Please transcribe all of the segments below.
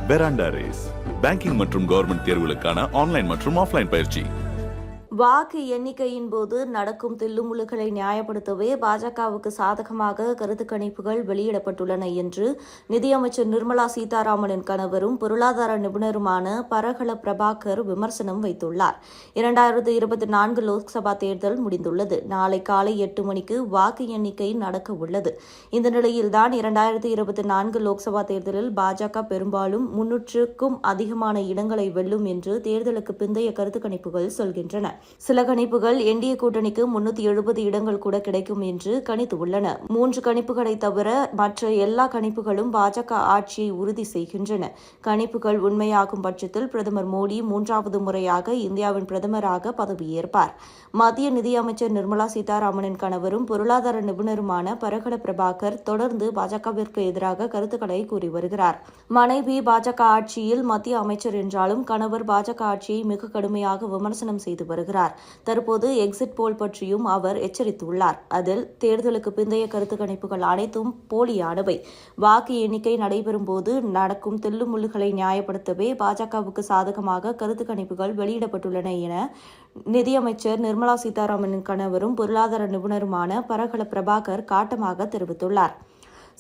பெராண்டா race banking மற்றும் government தேர்வுகளுக்கான online மற்றும் ஆஃப்லைன் பயிற்சி. வாக்கு எண்ணிக்கையின் போது நடக்கும் தில்லுமுல்லுகளை நியாயப்படுத்தவே பாஜகவுக்கு சாதகமாக கருத்து கணிப்புகள் வெளியிடப்பட்டுள்ளன என்று நிதியமைச்சர் நிர்மலா சீதாராமனின் கணவரும் பொருளாதார நிபுணருமான பரகல பிரபாகர் விமர்சனம் வைத்துள்ளார். 2024 லோக்சபா தேர்தல் முடிந்துள்ளது. நாளை காலை 8 மணிக்கு வாக்கு எண்ணிக்கை நடக்க உள்ளது. இந்த நிலையில்தான் 2024 லோக்சபா தேர்தலில் பாஜக பெரும்பாலும் 300க்கும் அதிகமான இடங்களை வெல்லும் என்று தேர்தலுக்கு பிந்தைய கருத்து கணிப்புகள் சொல்கின்றன. சில கணிப்புகள் என்டிஏ கூட்டணிக்கு 370 இடங்கள் கூட கிடைக்கும் என்று கணித்துள்ளன. 3 கணிப்புகளை தவிர மற்ற எல்லா கணிப்புகளும் பாஜக ஆட்சியை உறுதி செய்கின்றன. கணிப்புகள் உண்மையாகும் பட்சத்தில் பிரதமர் மோடி 3வது முறையாக இந்தியாவின் பிரதமராக பதவியேற்பார். மத்திய நிதியமைச்சர் நிர்மலா சீதாராமனின் கணவரும் பொருளாதார நிபுணருமான பரகல பிரபாகர் தொடர்ந்து பாஜகவிற்கு எதிராக கருத்துக்களை கூறி வருகிறார். மனைவி பாஜக ஆட்சியில் மத்திய அமைச்சர் என்றாலும் கணவர் பாஜக ஆட்சியை மிக கடுமையாக விமர்சனம் செய்து வருகிறார். தற்போது எக்ஸிட் போல் பற்றியும் அவர் எச்சரித்துள்ளார். அதில் தேர்தலுக்கு பிந்தைய கருத்து கணிப்புகள் அனைத்தும் போலியானவை. வாக்கு எண்ணிக்கை நடைபெறும் போது நடக்கும் தில்லுமுல்லுகளை நியாயப்படுத்தவே பாஜகவுக்கு சாதகமாக கருத்து கணிப்புகள் வெளியிடப்பட்டுள்ளன என நிதியமைச்சர் நிர்மலா சீதாராமனின் கணவரும் பொருளாதார நிபுணருமான பரகல பிரபாகர் காட்டமாக தெரிவித்துள்ளார்.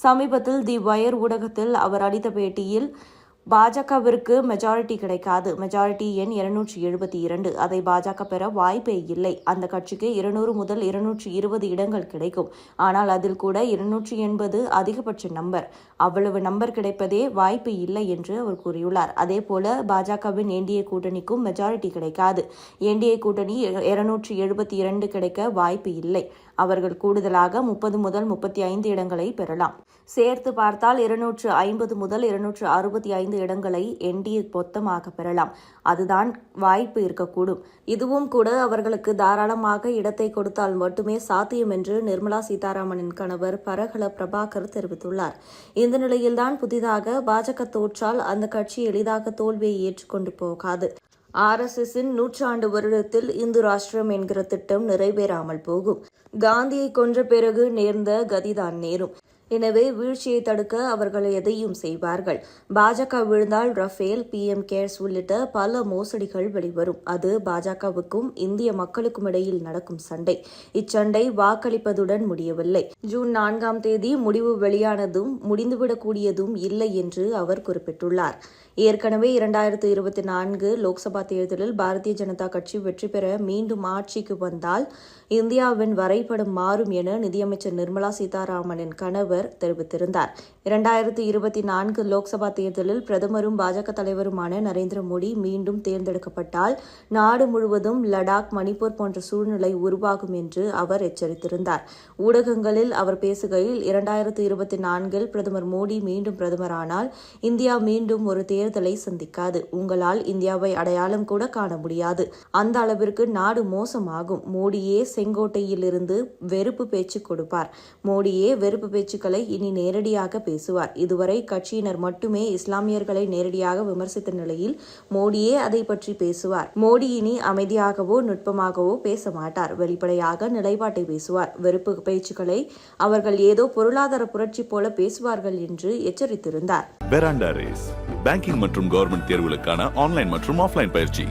சமீபத்தில் தி வயர் ஊடகத்தில் அவர் அளித்த பேட்டியில் பாஜகவிற்கு மெஜாரிட்டி கிடைக்காது. மெஜாரிட்டி எண் 272. அதை பாஜக பெற வாய்ப்பே இல்லை. அந்த கட்சிக்கு 200 முதல் 220 இடங்கள் கிடைக்கும். ஆனால் அதில் கூட 280 அதிகபட்ச நம்பர். அவ்வளவு நம்பர் கிடைப்பதே வாய்ப்பு இல்லை என்று அவர் கூறியுள்ளார். அதேபோல பாஜகவின் என்டிஏ கூட்டணிக்கும் மெஜாரிட்டி கிடைக்காது. என்டிஏ கூட்டணி 272 கிடைக்க வாய்ப்பு இல்லை. அவர்கள் கூடுதலாக 30 முதல் 35 இடங்களை பெறலாம். சேர்த்து பார்த்தால் 250 முதல் 265 இடங்களை என்டிஏ மொத்தமாக பெறலாம். அதுதான் வாய்ப்பு இருக்கக்கூடும். இதுவும் கூட அவர்களுக்கு தாராளமாக இடத்தை கொடுத்தால் மட்டுமே சாத்தியம் என்று நிர்மலா சீதாராமனின் கணவர் பரகல பிரபாகர் தெரிவித்துள்ளார். இந்த நிலையில்தான் புதிதாக பாஜக தோற்றால் அந்த கட்சி எளிதாக தோல்வியை ஏற்றுக்கொண்டு போகாது. RSSின் 100 வருடத்தில் இந்து ராஷ்டிரம் என்கிற திட்டம் நிறைவேறாமல் போகும். காந்தியை கொன்ற பிறகு நேர்ந்த கதிதான் நேரும். எனவே வீழ்ச்சியை தடுக்க அவர்கள் எதையும் செய்வார்கள். பாஜக விழுந்தால் ரஃபேல், PM கேர்ஸ் உள்ளிட்ட பல மோசடிகள் வெளிவரும். அது பாஜகவுக்கும் இந்திய மக்களுக்கும் இடையில் நடக்கும் சண்டை. இச்சண்டை வாக்களிப்பதுடன் முடியவில்லை. ஜூன் 4ஆம் தேதி முடிவு வெளியானதும் முடிந்துவிடக்கூடியதும் இல்லை என்று அவர் குறிப்பிட்டுள்ளார். ஏற்கனவே 2024 லோக்சபா தேர்தலில் பாரதிய ஜனதா கட்சி வெற்றி பெற மீண்டும் ஆட்சிக்கு வந்தால் இந்தியாவின் வரைபடம் மாறும் என நிதியமைச்சர் நிர்மலா சீதாராமனின் கணவர் தெரிவித்திருந்தார். 2024 லோக்சபா தேர்தலில் பிரதமரும் பாஜக தலைவருமான நரேந்திர மோடி மீண்டும் தேர்ந்தெடுக்கப்பட்டால் நாடு முழுவதும் லடாக், மணிப்பூர் போன்ற சூழ்நிலை உருவாகும் என்று அவர் எச்சரித்திருந்தார். ஊடகங்களில் அவர் பேசுகையில் 2024 பிரதமர் மோடி மீண்டும் பிரதமரானால் இந்தியா மீண்டும் ஒரு தேர்தலை சந்திக்காது. உங்களால் இந்தியாவை அடையாளம் கூட காண முடியாது. அந்த அளவிற்கு நாடு மோசமாகும். மோடியே செங்கோட்டையிலிருந்து வெறுப்பு பேச்சு கொடுப்பார். மோடியே வெறுப்பு பேச்சுக்களை இனி நேரடியாக பேசுவார். இதுவரை கட்சியினர் மட்டுமே இஸ்லாமியர்களை நேரடியாக விமர்சித்த நிலையில் மோடியே அதை பற்றி பேசுவார். மோடி இனி அமைதியாகவோ நுட்பமாகவோ பேச மாட்டார். வெளிப்படையாக நிலைப்பாட்டை பேசுவார். வெறுப்பு பேச்சுக்களை அவர்கள் ஏதோ பொருளாதார புரட்சி போல பேசுவார்கள் என்று எச்சரித்திருந்தார். பெராண்டா ரேஸ் பேங்கிங் மற்றும் கவர்மெண்ட் தேர்வுகளுக்கான ஆன்லைன் மற்றும் ஆஃப்லைன் பயிற்சி.